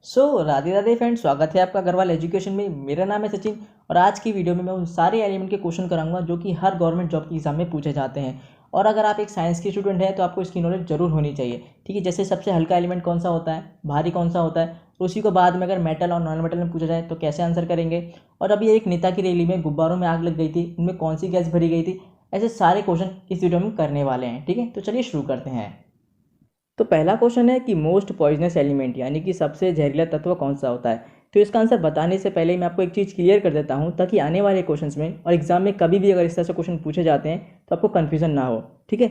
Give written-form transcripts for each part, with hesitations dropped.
Radhe Radhe friends, स्वागत है आपका गढ़वाल एजुकेशन में। मेरा नाम है सचिन और आज की वीडियो में मैं उन सारे एलिमेंट के क्वेश्चन कराऊंगा जो कि हर गवर्नमेंट जॉब की एग्जाम में पूछे जाते हैं। और अगर आप एक साइंस की स्टूडेंट हैं तो आपको इसकी नॉलेज जरूर होनी चाहिए। ठीक है, जैसे सबसे हल्का एलिमेंट कौन सा होता है, भारी कौन सा होता है, तो उसी को बाद में अगर मेटल और नॉन मेटल में पूछा जाए तो कैसे आंसर करेंगे। और अभी एक नेता की रैली में गुब्बारों में आग लग गई थी, उनमें कौन सी गैस भरी गई थी। ऐसे सारे क्वेश्चन इस वीडियो में करने वाले हैं। ठीक है, तो चलिए शुरू करते हैं। तो पहला क्वेश्चन है कि मोस्ट पॉइजनस एलिमेंट यानी कि सबसे जहरीला तत्व कौन सा होता है। तो इसका आंसर बताने से पहले मैं आपको एक चीज़ क्लियर कर देता हूं ताकि आने वाले क्वेश्चंस में और एग्जाम में कभी भी अगर इस तरह से क्वेश्चन पूछे जाते हैं तो आपको कन्फ्यूजन ना हो। ठीक है,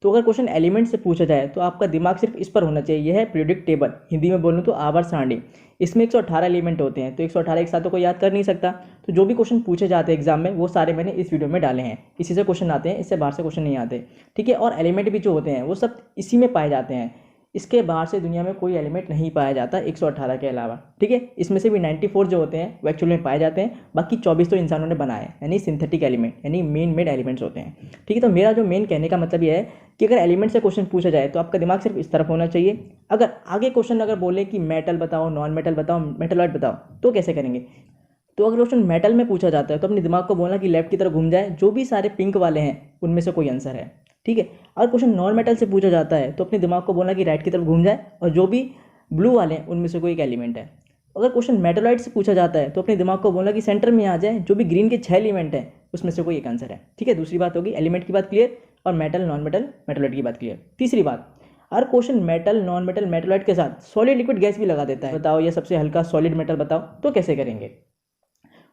तो अगर क्वेश्चन एलिमेंट से पूछा जाए तो आपका दिमाग सिर्फ इस पर होना चाहिए। यह है पीरियोडिक टेबल, हिंदी में बोलूँ तो आवर्त सारणी। इसमें 118 एलिमेंट होते हैं, तो 118 एक साथ तो कोई याद कर नहीं सकता। तो जो भी क्वेश्चन पूछे जाते हैं एग्जाम में वो सारे मैंने इस वीडियो में डाले हैं। इसी से क्वेश्चन आते हैं, इससे बाहर से क्वेश्चन नहीं आते। ठीक है, और एलिमेंट भी जो होते हैं वो सब इसी में पाए जाते हैं। इसके बाहर से दुनिया में कोई एलिमेंट नहीं पाया जाता 118 के अलावा। ठीक है, इसमें से भी 94 जो होते हैं वो एक्चुअल में पाए जाते हैं, बाकी 24 तो इंसानों ने बनाए हैं, यानी सिंथेटिक एलिमेंट यानी मेन मेड एलिमेंट्स होते हैं। ठीक है, तो मेरा जो मेन कहने का मतलब ये है कि अगर एलिमेंट से क्वेश्चन पूछा जाए तो आपका दिमाग सिर्फ इस तरफ होना चाहिए। अगर आगे क्वेश्चन अगर बोले कि मेटल बताओ, नॉन मेटल बताओ, मेटलॉइड बताओ, तो कैसे करेंगे। तो अगर क्वेश्चन मेटल में पूछा जाता है तो अपने दिमाग को बोलना कि लेफ्ट की तरफ घूम जाए, जो भी सारे पिंक वाले हैं उनमें से कोई आंसर है। ठीक है, अगर क्वेश्चन नॉन मेटल से पूछा जाता है तो अपने दिमाग को बोलना कि राइट की तरफ घूम जाए और जो भी ब्लू वाले हैं उनमें से कोई एक एलिमेंट है। अगर क्वेश्चन मेटलॉइड से पूछा जाता है तो अपने दिमाग को बोलना कि सेंटर में आ जाए, जो भी ग्रीन के 6 एलिमेंट हैं उसमें से कोई एक आंसर है। ठीक है, दूसरी बात होगी एलिमेंट की बात क्लियर और मेटल नॉन मेटल मेटलॉइड की बात क्लियर। तीसरी बात, हर question metal non metal metalloid के साथ सॉलिड लिक्विड गैस भी लगा देता है। बताओ ये सबसे हल्का सॉलिड मेटल बताओ, तो कैसे करेंगे।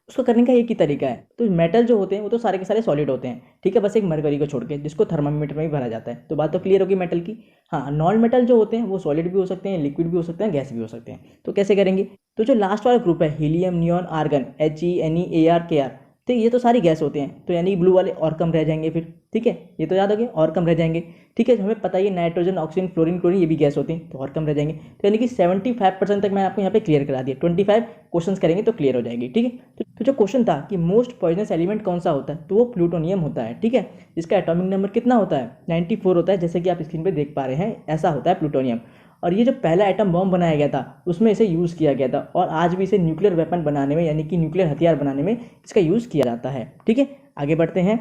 उसको करने का एक ही तरीका है। तो मेटल जो होते हैं वो तो सारे के सारे सॉलिड होते हैं। ठीक है, बस एक मरकरी को छोड़ के, जिसको थर्मामीटर में भी भरा जाता है। तो बात तो क्लियर होगी मेटल की। हाँ, नॉन मेटल जो होते हैं वो सॉलिड भी हो सकते हैं, लिक्विड भी हो सकते हैं, गैस भी हो सकते हैं। तो कैसे करेंगे। तो जो लास्ट वाला ग्रुप है हीलियम नियॉन आर्गन HeNeArKr, तो ये तो सारी गैस होते हैं, तो यानी ब्लू वाले और कम रह जाएंगे फिर। ठीक है, ये तो याद हो गया, और कम रह जाएंगे। ठीक है, हमें पता ही है नाइट्रोजन ऑक्सीजन फ्लोरीन क्लोरीन ये भी गैस होती हैं, तो और कम रह जाएंगे। तो यानी कि 75% तक मैं आपको यहाँ पे क्लियर करा दिया। 25 क्वेश्चंस करेंगे तो क्लियर हो जाएगी। ठीक है, तो जो क्वेश्चन था कि मोस्ट पॉइजनस एलिमेंट कौन सा होता है, तो वो प्लूटोनियम होता है। ठीक है, इसका एटॉमिक नंबर कितना होता है, 94 होता है, जैसे कि आप स्क्रीन पे देख पा रहे हैं, ऐसा होता है प्लूटोनियम। और ये जो पहला एटम बॉम्ब बनाया गया था उसमें इसे यूज़ किया गया था, और आज भी इसे न्यूक्लियर वेपन बनाने में यानी कि न्यूक्लियर हथियार बनाने में इसका यूज़ किया जाता है। ठीक है, आगे बढ़ते हैं।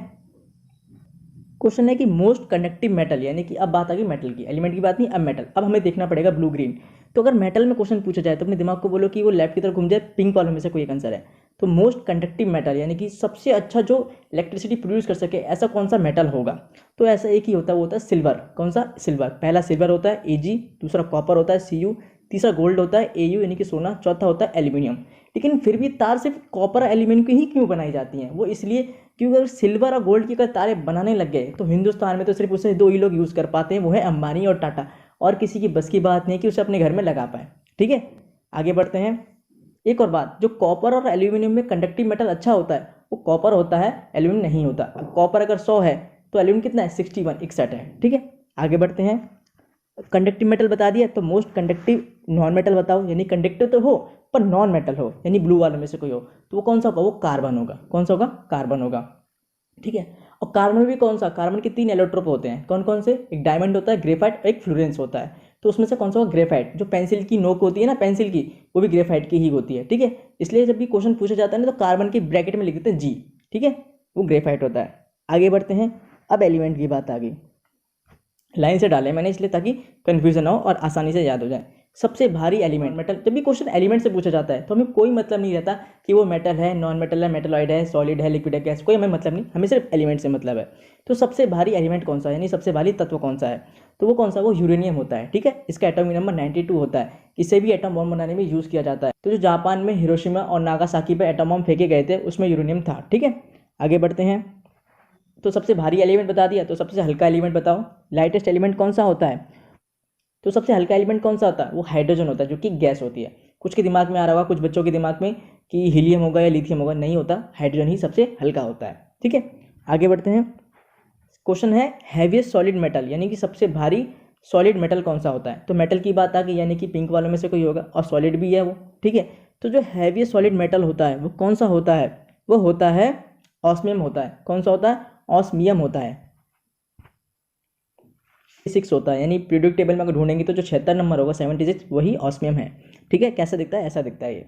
क्वेश्चन है कि मोस्ट कंडक्टिव मेटल, यानी कि अब बात आ गई मेटल की, एलिमेंट की बात नहीं, अब मेटल। अब हमें देखना पड़ेगा ब्लू ग्रीन। तो अगर मेटल में क्वेश्चन पूछा जाए तो अपने दिमाग को बोलो कि वो लेफ्ट की तरफ घूम जाए, पिंक वालों में से कोई एक आंसर है। तो मोस्ट कंडक्टिव मेटल यानी कि सबसे अच्छा जो इलेक्ट्रिसिटी प्रोड्यूस कर सके, ऐसा कौन सा मेटल होगा। तो ऐसा एक ही होता है, वो होता है सिल्वर। कौन सा, सिल्वर। पहला सिल्वर होता है Ag, दूसरा कॉपर होता है Cu, तीसरा गोल्ड होता है Au यानी कि सोना, चौथा होता है एल्यूमिनियम। लेकिन फिर भी तार सिर्फ कॉपर और एल्यूमिनियम की ही क्यों बनाई जाती हैं, वो इसलिए क्योंकि अगर सिल्वर और गोल्ड की अगर तारे बनाने लग गए तो हिंदुस्तान में तो सिर्फ उसे दो ही लोग यूज़ कर पाते हैं, वो है अंबानी और टाटा। और किसी की बस की बात नहीं है कि उसे अपने घर में लगा पाए। ठीक है, आगे बढ़ते हैं। एक और बात, जो कॉपर और एल्यूमिनियम में कंडक्टिव मेटल अच्छा होता है वो कॉपर होता है, एल्यूमिनियम नहीं होता। अब कॉपर अगर 100 है तो एल्यूमिनियम कितना है, 61 61 है। ठीक है, आगे बढ़ते हैं। कंडक्टिव मेटल बता दिया, तो मोस्ट कंडक्टिव नॉन मेटल बताओ, यानी कंडक्टिव तो हो पर नॉन मेटल हो, यानी ब्लू वालों में से कोई हो, तो वो कौन सा होगा, वो कार्बन होगा। कौन सा होगा, कार्बन होगा। ठीक है, और कार्बन भी कौन सा, कार्बन के 3 एलोट्रोप होते हैं। कौन कौन से, एक डायमंड होता है, ग्रेफाइट, एक फ्लोरेंस होता है। तो उसमें से कौन सा होगा, ग्रेफाइट। जो पेंसिल की नोक होती है ना पेंसिल की, वो भी ग्रेफाइट की ही होती है। ठीक है, इसलिए जब भी क्वेश्चन पूछा जाता है ना तो कार्बन के ब्रैकेट में लिख देते हैं G। ठीक है, वो ग्रेफाइट होता है। आगे बढ़ते हैं। अब एलिमेंट की बात आ गई, लाइन से डाले मैंने इसलिए ताकि कन्फ्यूजन हो और आसानी से याद हो जाए। सबसे भारी एलिमेंट मेटल, जब भी क्वेश्चन एलिमेंट से पूछा जाता है तो हमें कोई मतलब नहीं रहता कि वो मेटल है, नॉन मेटल है, मेटलॉइड है, सॉलिड है, लिक्विड है, गैस, कोई हमें मतलब नहीं, हमें सिर्फ एलिमेंट से मतलब है। तो सबसे भारी एलिमेंट कौन सा है, यानी सबसे भारी तत्व कौन सा है, तो वो कौन सा, वो यूरेनियम होता है। ठीक है, इसका एटॉमिक नंबर 92 होता है। इसे भी एटम बॉम्ब बनाने में यूज़ किया जाता है। तो जो जापान में हिरोशिमा और नागासाकी पर एटम बॉम्ब फेंके गए थे उसमें यूरेनियम था। ठीक है, आगे बढ़ते हैं। तो सबसे भारी एलिमेंट बता दिया, तो सबसे हल्का एलिमेंट बताओ, लाइटेस्ट एलिमेंट कौन सा होता है। तो सबसे हल्का एलिमेंट कौन सा होता है, वो हाइड्रोजन होता है, जो कि गैस होती है। कुछ के दिमाग में आ रहा होगा, कुछ बच्चों के दिमाग में कि हीलियम होगा या लिथियम होगा, नहीं होता, हाइड्रोजन ही सबसे हल्का होता है। ठीक है, आगे बढ़ते हैं। क्वेश्चन है हैवीएस्ट सॉलिड मेटल, यानी कि सबसे भारी सॉलिड मेटल कौन सा होता है। तो मेटल की बात आ गई, यानी कि पिंक वालों में से कोई होगा, और सॉलिड भी है वो। ठीक है, तो जो हैवीएस्ट सॉलिड मेटल होता है वो कौन सा होता है, वो होता है ऑस्मियम होता है। कौन सा होता है, ऑस्मियम होता है। 76 होता है, यानी पीरियोडिक टेबल में अगर ढूंढेंगे तो जो 76 नंबर होगा 76 वही ऑस्मियम है। ठीक है, कैसा दिखता है, ऐसा दिखता है ये।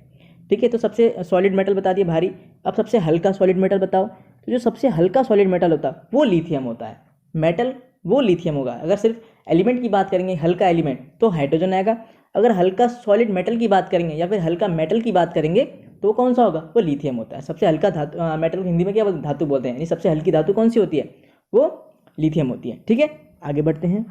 ठीक है, तो सबसे सॉलिड मेटल बता दिया भारी। अब सबसे हल्का सॉलिड मेटल बताओ। तो जो सबसे हल्का सॉलिड मेटल होता है वो लिथियम होता है। मेटल वो लिथियम होगा। अगर सिर्फ एलिमेंट की बात करेंगे, हल्का एलिमेंट, तो हाइड्रोजन आएगा। अगर हल्का सॉलिड मेटल की बात करेंगे या फिर हल्का मेटल की बात करेंगे तो कौन सा होगा, वो लिथियम होता है। सबसे हल्का धातु, मेटल हिंदी में क्या धातु बोलते हैं, यानी सबसे हल्की धातु कौन सी होती है, वो लिथियम होती है। ठीक है, आगे बढ़ते हैं।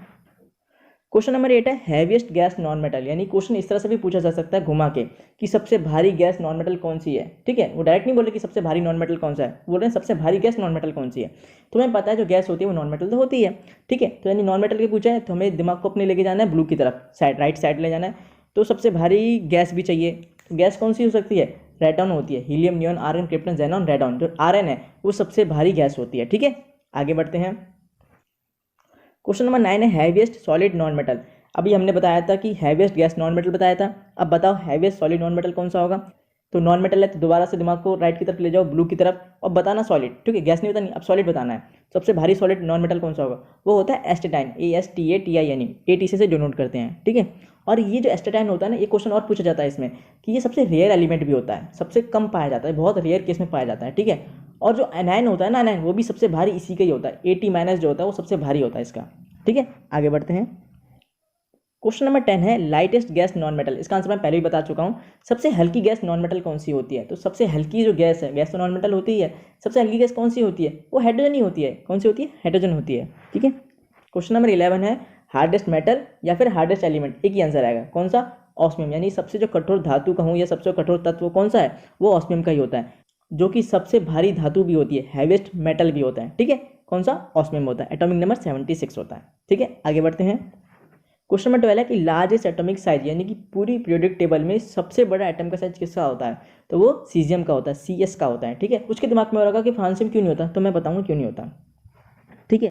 क्वेश्चन नंबर 8 है हैवीएस्ट गैस नॉन मेटल, यानी क्वेश्चन इस तरह से भी पूछा जा सकता है घुमा के कि सबसे भारी गैस नॉन मेटल कौन सी है। ठीक है, वो डायरेक्ट नहीं बोल रहे कि सबसे भारी नॉन मेटल कौन सा है, बोल रहे हैं सबसे भारी गैस नॉन मेटल कौन सी है। तो हमें पता है जो गैस होती है वो नॉन मेटल तो होती है। ठीक है, तो यानी नॉन मेटल के पूछा है तो हमें दिमाग को अपने लेके जाना है ब्लू की तरफ, साइड राइट साइड ले जाना है। तो सबसे भारी गैस भी चाहिए, तो गैस कौन सी हो सकती है, रेडॉन होती है। Helium, neon, argon, krypton, xenon, radon. जो आर्गन है वो सबसे भारी गैस होती है। ठीक है, आगे बढ़ते हैं। क्वेश्चन नंबर 9 है हैवीएस्ट सॉलिड नॉन मेटल। अभी हमने बताया था कि हैवीएस्ट गैस नॉन मेटल बताया था। अब बताओ हैवीएस्ट सॉलिड नॉन मेटल कौन सा होगा। तो नॉन मेटल है तो दोबारा से दिमाग को राइट की तरफ ले जाओ, ब्लू की तरफ, और बताना सॉलिड। ठीक है, गैस नहीं बतानी, अब सॉलिड बताना है। सबसे भारी सॉलिड नॉन मेटल कौन सा होगा, वो होता है एस्टेटाइन, ASTATIN, ATC से डिनोट करते हैं। ठीक है, और ये जो एस्टेटाइन होता है ना, ये क्वेश्चन और पूछा जाता है इसमें कि ये सबसे रेयर एलिमेंट भी होता है, सबसे कम पाया जाता है, बहुत रेयर केस में पाया जाता है। ठीक है, और जो एनाइन होता है ना, एनाइन वो भी सबसे भारी इसी का ही होता है। AT- जो होता है वो सबसे भारी होता है इसका। ठीक है, आगे बढ़ते हैं। क्वेश्चन नंबर 10 है लाइटेस्ट गैस नॉन मेटल। इसका आंसर मैं पहले ही बता चुका हूँ। सबसे हल्की गैस नॉन मेटल कौन सी होती है, तो सबसे हल्की जो गैस है, गैस तो नॉन मेटल होती है, सबसे हल्की गैस कौन सी होती है, वो हाइड्रोजन ही होती है। कौन सी होती है, हाइड्रोजन होती है। ठीक है, क्वेश्चन नंबर 11 है हार्डेस्ट मेटल या फिर हार्डेस्ट एलिमेंट, एक ही आंसर आएगा, कौन सा, ऑस्मियम। यानी सबसे जो कठोर धातु कहूँ या सबसे कठोर तत्व कौन सा है, वो ऑस्मियम का ही होता है, जो कि सबसे भारी धातु भी होती है, हैवीएस्ट मेटल भी होता है। ठीक है, कौन सा, ऑस्मियम होता है। एटॉमिक नंबर 76 होता है। ठीक है, आगे बढ़ते हैं। क्वेश्चन नंबर 12 है कि लार्जेस्ट एटॉमिक साइज, यानी कि पूरी पीरियोडिक टेबल में सबसे बड़ा एटम का साइज किसका होता है, तो वो सीजियम का होता है, CS का होता है। ठीक है, उसके दिमाग में होगा कि फ्रांसियम क्यों नहीं होता, तो मैं बताऊंगा क्यों नहीं होता। ठीक है,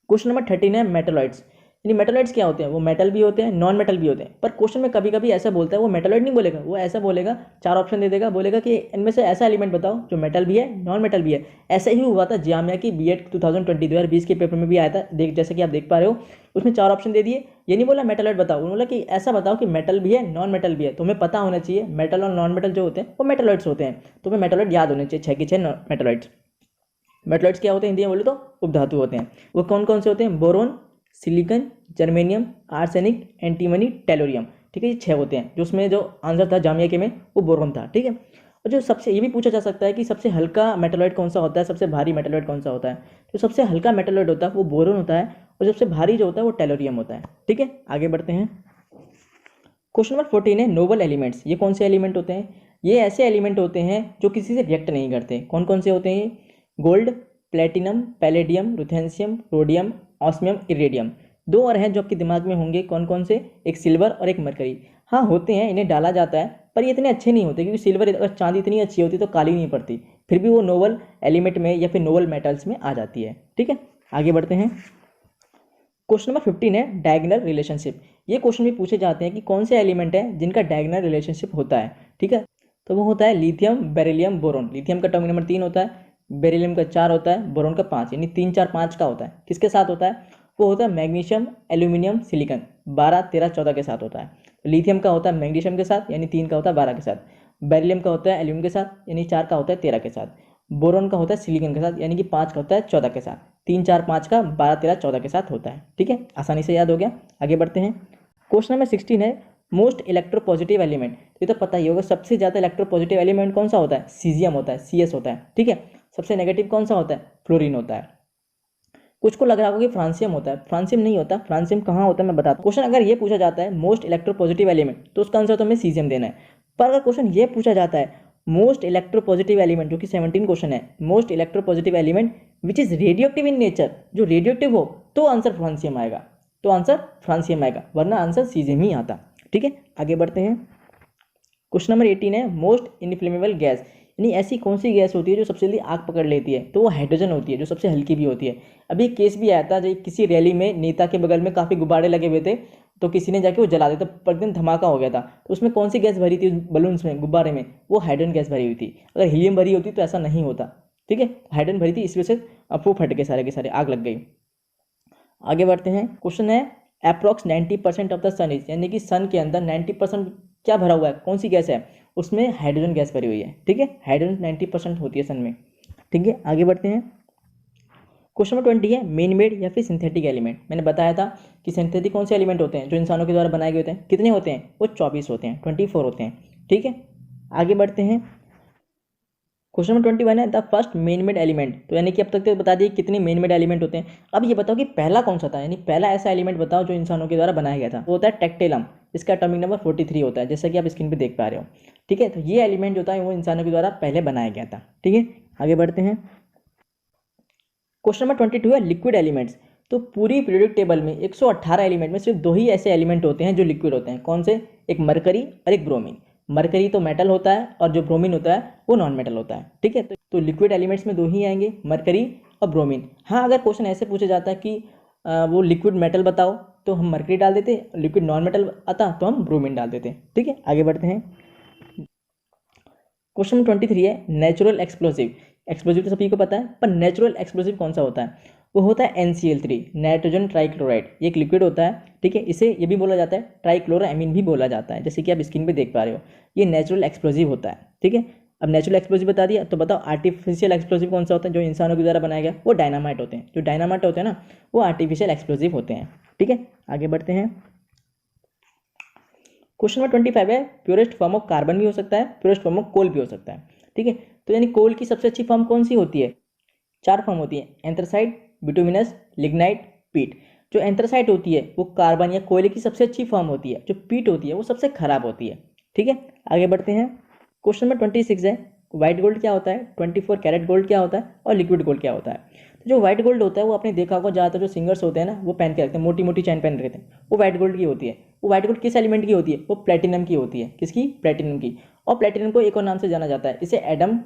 क्वेश्चन नंबर 13 है मेटलॉइड्स। यानी मेटलॉइड्स क्या होते हैं, वो मेटल भी होते हैं, नॉन मेटल भी होते हैं। पर क्वेश्चन में कभी कभी ऐसा बोलता है, वो मेटलॉइड नहीं बोलेगा, वो ऐसा बोलेगा, 4 ऑप्शन दे देगा, बोलेगा कि इनमें से ऐसा एलिमेंट बताओ जो मेटल भी है नॉन मेटल भी है। ऐसा ही हुआ था जामिया की B.Ed 2020 के पेपर में भी आया था, जैसे कि आप देख पा रहे हो, उसमें 4 ऑप्शन दे दिए। ये नहीं बोला मेटलॉइड बताओ, उन्होंने बोला कि ऐसा बताओ कि मेटल भी है नॉन मेटल भी है। तुम्हें पता होना चाहिए मेटल और नॉन मेटल जो होते हैं वो मेटलॉइड्स होते हैं। तुम्हें मेटलॉइड याद होने चाहिए, 6 के 6 मेटलॉइड्स। मेटलॉइड्स क्या होते हैं हिंदी में बोले तो उपधातु होते हैं। वो कौन कौन से होते हैं, boron, silicon, germanium, arsenic, antimony, tellurium. ठीक है, ये 6 होते हैं। जो उसमें जो आंसर था जामिया के में वो बोरोन था। ठीक है, और जो सबसे ये भी पूछा जा सकता है कि सबसे हल्का मेटलॉइड कौन सा होता है, सबसे भारी मेटलॉइड कौन सा होता है। तो सबसे हल्का मेटलॉइड होता है वो बोरोन होता है, और सबसे भारी जो होता है वो टेलोरियम होता है। ठीक है, आगे बढ़ते हैं। क्वेश्चन नंबर 14 है नोबल एलिमेंट्स। ये कौन से एलिमेंट होते हैं, ये ऐसे एलिमेंट होते हैं जो किसी से रिएक्ट नहीं करते। कौन कौन से होते हैं, gold, platinum, palladium, ruthenium, rhodium, osmium, iridium. 2 और हैं जो आपके दिमाग में होंगे, कौन कौन से, एक सिल्वर और एक मरकरी। हाँ होते हैं, इन्हें डाला जाता है, पर ये इतने अच्छे नहीं होते, क्योंकि सिल्वर अगर चांदी इतनी अच्छी होती तो काली नहीं पड़ती, फिर भी वो नोबल एलिमेंट में या फिर नोबल मेटल्स में आ जाती है। ठीक है, आगे बढ़ते हैं। क्वेश्चन नंबर 15 है डायगोनल रिलेशनशिप। ये क्वेश्चन भी पूछे जाते हैं कि कौन से एलिमेंट है जिनका डायगोनल रिलेशनशिप होता है। ठीक है, तो वो होता है लिथियम, बेरिलियम, बोरोन। लिथियम का एटॉमिक नंबर 3 होता है, बेरिलियम का 4 होता है, बोरोन का 5, यानी 3 4 5 का होता है। किसके साथ होता है, वो होता है मैग्नीशियम, एल्यूमिनियम, सिलिकॉन, 12 13 14 के साथ होता है। लिथियम का होता है मैग्नीशियम के साथ, यानी 3 का होता है 12 के साथ। बेरिलियम का होता है एल्यूमिनियम के साथ, यानी 4 का होता है 13 के साथ। बोरोन का होता है सिलिकॉन के साथ, यानी कि 5 का होता है 14 के साथ। 3 4 5 का 12 13 14 के साथ होता है। ठीक है, आसानी से याद हो गया। आगे बढ़ते हैं। क्वेश्चन नंबर 16 है मोस्ट इलेक्ट्रोपॉजिटिव एलिमेंट। ये तो पता ही होगा, सबसे ज़्यादा इलेक्ट्रोपॉजिटिव एलिमेंट कौन सा होता है, सीजियम होता है, CS होता है। ठीक है, सबसे नेगेटिव कौन सा होता है, फ्लोरीन होता है। कुछ को लग रहा होगा कि फ्रांसियम होता है, फ्रांसियम नहीं होता। फ्रांसियम कहाँ होता है मैं बताता हूँ। क्वेश्चन अगर ये पूछा जाता है मोस्ट इलेक्ट्रोपॉजिटिव एलिमेंट, तो उसका आंसर तो हमें सीजियम देना है। पर अगर क्वेश्चन ये पूछा जाता है मोस्ट इलेक्ट्रोपॉजिटिव एलिमेंट, जो कि 17 क्वेश्चन है, most electropositive element which is radioactive in nature, जो रेडियोएक्टिव हो, तो आंसर फ्रांसियम आएगा, तो आंसर फ्रांसियम आएगा, वरना आंसर सीजियम ही आता। ठीक है, आगे बढ़ते हैं। क्वेश्चन नंबर 18 है मोस्ट इनफ्लेमेबल गैस। यानी ऐसी कौन सी गैस होती है जो सबसे जल्दी आग पकड़ लेती है, तो वो हाइड्रोजन होती है, जो सबसे हल्की भी होती है। अभी एक केस भी आया था, जो किसी रैली में नेता के बगल में काफ़ी गुब्बारे लगे हुए थे, तो किसी ने जाके वो जला दिया, तो पर दिन धमाका हो गया था। तो उसमें कौन सी गैस भरी थी बलून्स में, गुब्बारे में, वो हाइड्रोजन गैस भरी हुई थी। अगर हीलियम भरी होती तो ऐसा नहीं होता। ठीक है, हाइड्रोजन भरी थी, इस वजह से अब वो फट गए सारे के सारे, आग लग गई। आगे बढ़ते हैं। क्वेश्चन है approx 90% of the sun is, यानी कि सन के अंदर 90% क्या भरा हुआ है, कौन सी गैस है, उसमें हाइड्रोजन गैस भरी हुई है। ठीक है, हाइड्रोजन 90% होती है सन में। ठीक है, आगे बढ़ते हैं। क्वेश्चन नंबर 20 है मेन मेड या फिर सिंथेटिक एलिमेंट। मैंने बताया था कि सिंथेटिक कौन से एलिमेंट होते हैं जो इंसानों के द्वारा बनाए गए होते हैं। कितने होते हैं, वो 24 होते हैं, 24 होते हैं। ठीक है, आगे बढ़ते हैं। क्वेश्चन नंबर 21 है the first main made element. तो यानी कि अब तक तो बता दिए कितने मेन मेड एलिमेंट होते हैं। अब ये बताओ कि पहला कौन सा था, यानी पहला ऐसा एलिमेंट बताओ जो इंसानों के द्वारा बनाया गया था। वो होता है टेक्टेलम, इसका एटॉमिक नंबर 43 होता है, जैसा कि आप स्क्रीन पे देख पा रहे हो। ठीक है, तो ये एलिमेंट जो था वो इंसानों के द्वारा पहले बनाया गया था। ठीक है, आगे बढ़ते हैं। क्वेश्चन नंबर 22 है लिक्विड एलिमेंट्स। तो पूरी पीरियोडिक टेबल में 118 एलिमेंट में सिर्फ 2 ही ऐसे एलिमेंट होते हैं जो लिक्विड होते हैं। कौन से, एक मरकरी और एक ब्रोमीन। मरकरी तो मेटल होता है और जो ब्रोमीन होता है वो नॉन मेटल होता है। ठीक है, तो लिक्विड एलिमेंट्स में 2 ही आएंगे, मरकरी और ब्रोमीन। हाँ, अगर क्वेश्चन ऐसे पूछा जाता है कि वो लिक्विड मेटल बताओ तो हम मरकरी डाल देते, लिक्विड नॉन मेटल आता तो हम ब्रोमीन डाल देते। ठीक है, आगे बढ़ते हैं। क्वेश्चन नंबर 23 है नेचुरल एक्सप्लोसिव। एक्सप्लोसिव तो सभी को पता है, पर नेचुरल एक्सप्लोसिव कौन सा होता है, वो होता है NCl3, नाइट्रोजन ट्राइक्लोराइड। ये एक लिक्विड होता है। ठीक है, इसे ये भी बोला जाता है ट्राइक्लोरोएमीन भी बोला जाता है, जैसे कि आप स्क्रीन पे देख पा रहे हो। ये नेचुरल एक्सप्लोसिव होता है। ठीक है, अब नेचुरल एक्सप्लोसिव बता दिया, तो बताओ आर्टिफिशियल एक्सप्लोसिव कौन सा होता है जो इंसानों के द्वारा बनाया गया। वो डायनामाइट होते हैं। जो डायनामाइट होते हैं ना, वो आर्टिफिशियल एक्सप्लोसिव होते हैं। ठीक है, आगे बढ़ते हैं। क्वेश्चन नंबर 25 है प्योरेस्ट फॉर्म ऑफ कार्बन भी हो सकता है, प्योरेस्ट फॉर्म ऑफ कोल भी हो सकता है। ठीक है, तो यानी कोल की सबसे अच्छी फॉर्म कौन सी होती है, 4 फॉर्म होती है, एंथ्रासाइट, बिटुमिनस, लिग्नाइट, पीट। जो एंथ्रासाइट होती है वो कार्बन या कोयले की सबसे अच्छी फॉर्म होती है, जो पीट होती है वो सबसे खराब होती है। ठीक है, आगे बढ़ते हैं। क्वेश्चन नंबर 26 है व्हाइट गोल्ड क्या होता है, 24 कैरेट गोल्ड क्या होता है और लिक्विड गोल्ड क्या होता है। तो जो व्हाइट गोल्ड होता है वो आपने देखा होगा ज़्यादातर जो सिंगर्स होते हैं ना वो पहन के रखते हैं, मोटी मोटी चैन पहन रखते हैं, वो व्हाइट गोल्ड की होती है। वो व्हाइट गोल्ड किस एलिमेंट की होती है, वो प्लेटिनम की होती है। किसकी, प्लेटिनम की। और प्लेटिनम को एक और नाम से जाना जाता है, इसे एडम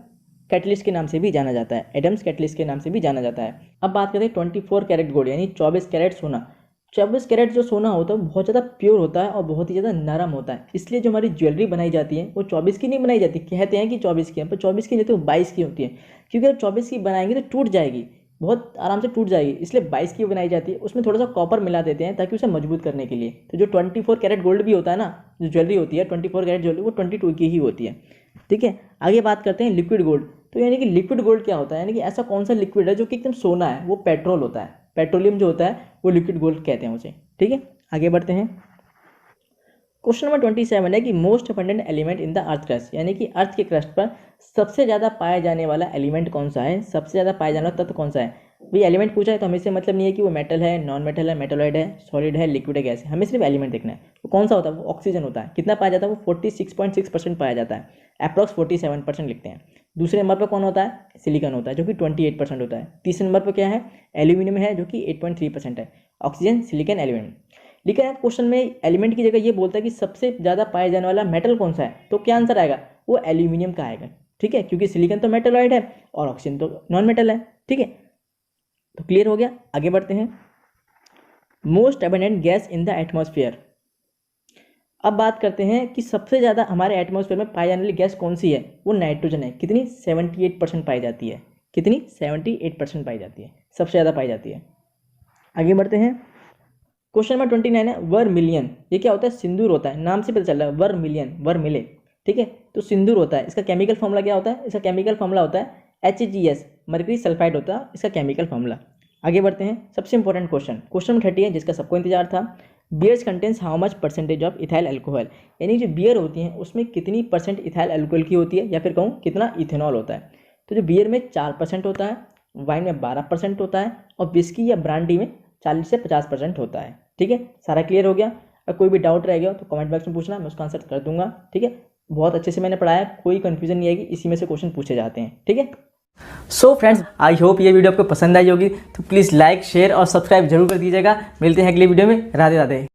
कैटलिस्ट के नाम से भी जाना जाता है, एडम्स कैटलिस्ट के नाम से भी जाना जाता है। अब बात करते हैं 24 कैरेट गोल्ड, यानी 24 कैरेट सोना। 24 कैरेट जो सोना होता है वो बहुत ज़्यादा प्योर होता है और बहुत ही ज़्यादा नरम होता है, इसलिए जो हमारी ज्वेलरी बनाई जाती है वो 24 की नहीं बनाई जाती। कहते हैं कि 24 की है, पर 24 की नहीं तो 22 की होती है, क्योंकि अगर 24 की बनाएंगे तो टूट जाएगी, बहुत आराम से टूट जाएगी, इसलिए 22 की बनाई जाती है। उसमें थोड़ा सा कॉपर मिला देते हैं ताकि उसे मजबूत करने के लिए। तो जो 24 कैरेट गोल्ड भी होता है ना, जो ज्वेलरी होती है 24 कैरेट ज्वेलरी, वो 22 की ही होती है। ठीक है, आगे बात करते हैं लिक्विड गोल्ड। तो यानी कि लिक्विड गोल्ड क्या होता है, यानी कि ऐसा कौन सा लिक्विड है जो कि एकदम सोना है, वो पेट्रोल होता है, पेट्रोलियम जो होता है वो लिक्विड गोल्ड कहते हैं उसे। ठीक है, आगे बढ़ते हैं। क्वेश्चन नंबर 27 है कि most abundant element in the earth crust, यानी कि अर्थ के क्रस्ट पर सबसे ज़्यादा पाया जाने वाला एलिमेंट कौन सा है, सबसे ज़्यादा पाया जाने वाला तत्व कौन सा है। भाई एलिमेंट पूछा है तो हमें से मतलब नहीं है कि वो मेटल है, नॉन मेटल है, मेटलॉइड है, सॉलिड है, लिक्विड है, गैस है, हमें सिर्फ एलिमेंट देखना है। वो कौन सा होता है, वो ऑक्सीजन होता है। कितना पाया जाता है, वो 46.6% पाया जाता है, अप्रॉक्स 47% लिखते हैं। दूसरे नंबर पर कौन होता है, सिलिकॉन होता है जो कि 28% होता है। तीसरे नंबर पर क्या है, एल्यूमिनियम है जो कि 8.3% है। Oxygen, silicon, aluminium. लेकिन आप क्वेश्चन में एलिमेंट की जगह ये बोलता है कि सबसे ज़्यादा पाया जाने वाला मेटल कौन सा है, तो क्या आंसर आएगा, वो एल्यूमिनियम का आएगा। ठीक है, क्योंकि सिलिकॉन तो मेटलॉइड है और ऑक्सीजन तो नॉन मेटल है। ठीक है, तो क्लियर हो गया। आगे बढ़ते हैं। Most abundant gas in the atmosphere. अब बात करते हैं कि सबसे ज़्यादा हमारे एटमॉस्फेयर में पाई जाने वाली गैस कौन सी है, वो नाइट्रोजन है। कितनी, 78% पाई जाती है। कितनी, 78% पाई जाती है, सबसे ज़्यादा पाई जाती है। आगे बढ़ते हैं। क्वेश्चन नंबर 29 है वर्मिलियन। ये क्या होता है, सिंदूर होता है, नाम से पता चल रहा है वर्मिलियन, वर्मिले। ठीक है, तो सिंदूर होता है। इसका केमिकल फॉर्मूला क्या होता है, इसका केमिकल फॉर्मूला होता है HGS, मर्करी सल्फाइड होता है इसका केमिकल फॉर्मूला। आगे बढ़ते हैं। सबसे इंपॉर्टेंट क्वेश्चन, क्वेश्चन नंबर 30 है जिसका सबको इंतजार था। Beers contains how much percentage of ethyl alcohol, यानी जो बियर होती हैं उसमें कितनी परसेंट इथाइल अल्कोहल की होती है, या फिर कहूँ कितना इथेनॉल होता है। तो जो बियर में 4% होता है, वाइन में 12% होता है और विस्की या ब्रांडी में 40 से 50% होता है। ठीक है, सारा क्लियर हो गया। अगर कोई भी डाउट रह गया तो कमेंट बॉक्स में पूछना, मैं उसका आंसर कर दूंगा। ठीक है, बहुत अच्छे से मैंने पढ़ाया, कोई कंफ्यूजन नहीं आएगी, इसी में से क्वेश्चन पूछे जाते हैं। ठीक है, सो फ्रेंड्स आई होप ये वीडियो आपको पसंद आई होगी, तो प्लीज़ लाइक, शेयर और सब्सक्राइब जरूर कर दीजिएगा। मिलते हैं अगली वीडियो में। राधे राधे।